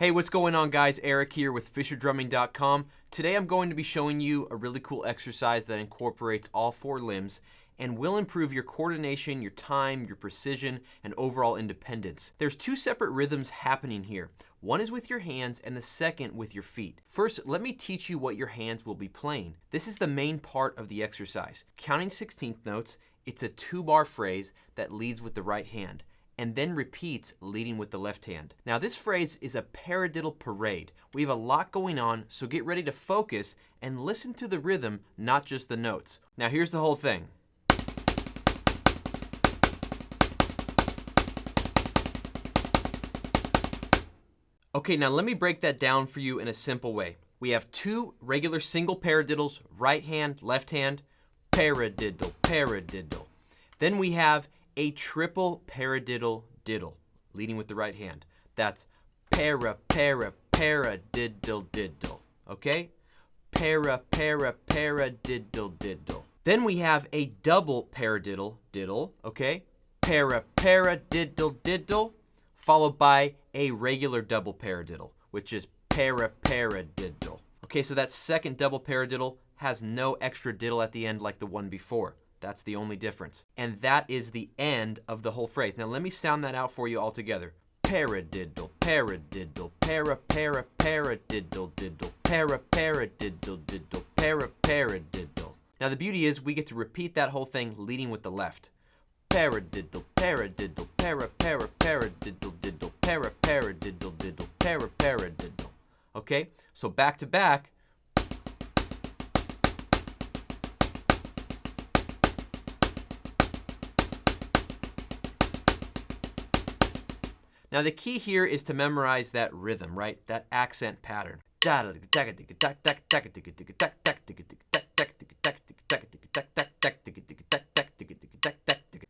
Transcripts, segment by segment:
Hey, what's going on, guys? Eric here with FisherDrumming.com. Today I'm going to be showing you a really cool exercise that incorporates all four limbs and will improve your coordination, your time, your precision, and overall independence. There's two separate rhythms happening here. One is with your hands and the second with your feet. First, let me teach you what your hands will be playing. This is the main part of the exercise. Counting 16th notes, it's a 2-bar phrase that leads with the right hand and then repeats leading with the left hand. Now this phrase is a paradiddle parade. We have a lot going on, so get ready to focus and listen to the rhythm, not just the notes. Now here's the whole thing. Okay, now let me break that down for you in a simple way. We have two regular single paradiddles, right hand, left hand, paradiddle, paradiddle. Then we have a triple paradiddle diddle, leading with the right hand. That's paradiddle diddle, okay? Paradiddle diddle. Then we have a double paradiddle diddle, okay? Paradiddle diddle, followed by a regular double paradiddle, which is paradiddle. Okay, so that second double paradiddle has no extra diddle at the end like the one before. That's the only difference. And that is the end of the whole phrase. Now let me sound that out for you all together. Paradiddle, paradiddle, paradiddle diddle, paradiddle diddle, paradiddle. Now the beauty is we get to repeat that whole thing leading with the left. Paradiddle, paradiddle, paradiddle diddle, paradiddle diddle, paradiddle. Okay, so back to back. Now the key here is to memorize that rhythm, right? That accent pattern.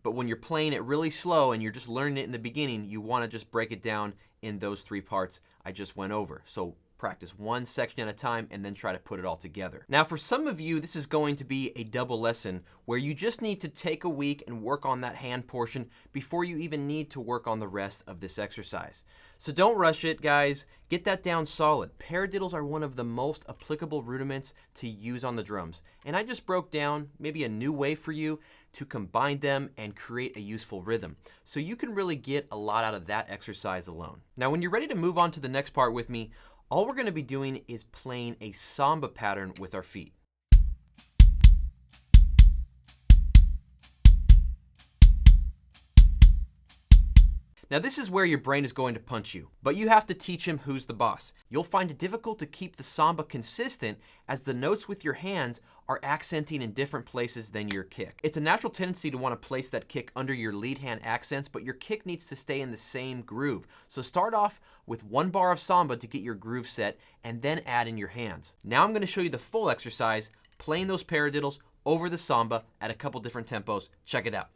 But when you're playing it really slow and you're just learning it in the beginning, you want to just break it down in those three parts I just went over. So practice one section at a time and then try to put it all together. Now for some of you, this is going to be a double lesson where you just need to take a week and work on that hand portion before you even need to work on the rest of this exercise. So don't rush it, guys. Get that down solid. Paradiddles are one of the most applicable rudiments to use on the drums. And I just broke down maybe a new way for you to combine them and create a useful rhythm. So you can really get a lot out of that exercise alone. Now when you're ready to move on to the next part with me, all we're going to be doing is playing a samba pattern with our feet. Now this is where your brain is going to punch you, but you have to teach him who's the boss. You'll find it difficult to keep the samba consistent as the notes with your hands are accenting in different places than your kick. It's a natural tendency to want to place that kick under your lead hand accents, but your kick needs to stay in the same groove. So start off with 1 bar of samba to get your groove set and then add in your hands. Now I'm going to show you the full exercise, playing those paradiddles over the samba at a couple different tempos. Check it out.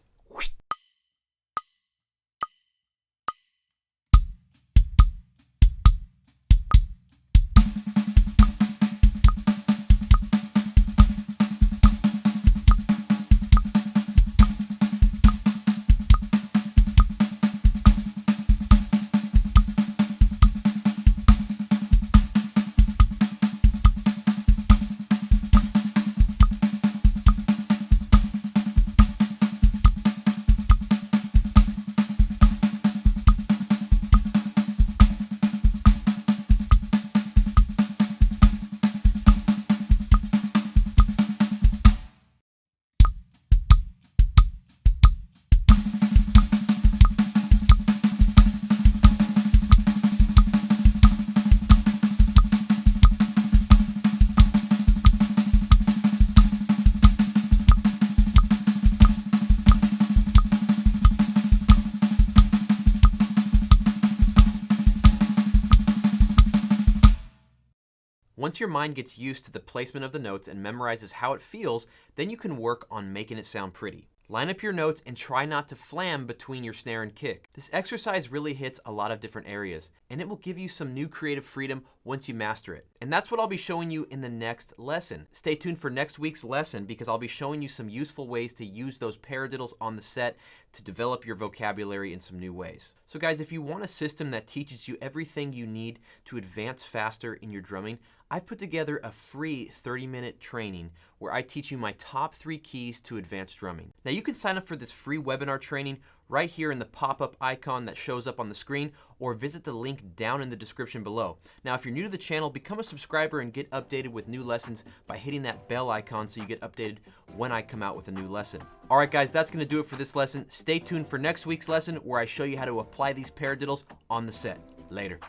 Once your mind gets used to the placement of the notes and memorizes how it feels, then you can work on making it sound pretty. Line up your notes and try not to flam between your snare and kick. This exercise really hits a lot of different areas, and it will give you some new creative freedom once you master it. And that's what I'll be showing you in the next lesson. Stay tuned for next week's lesson because I'll be showing you some useful ways to use those paradiddles on the set to develop your vocabulary in some new ways. So guys, if you want a system that teaches you everything you need to advance faster in your drumming, I've put together a free 30-minute training where I teach you my top 3 keys to advanced drumming. Now you can sign up for this free webinar training right here in the pop-up icon that shows up on the screen, or visit the link down in the description below. Now if you're new to the channel, become a subscriber and get updated with new lessons by hitting that bell icon so you get updated when I come out with a new lesson. Alright guys, that's going to do it for this lesson. Stay tuned for next week's lesson where I show you how to apply these paradiddles on the set. Later.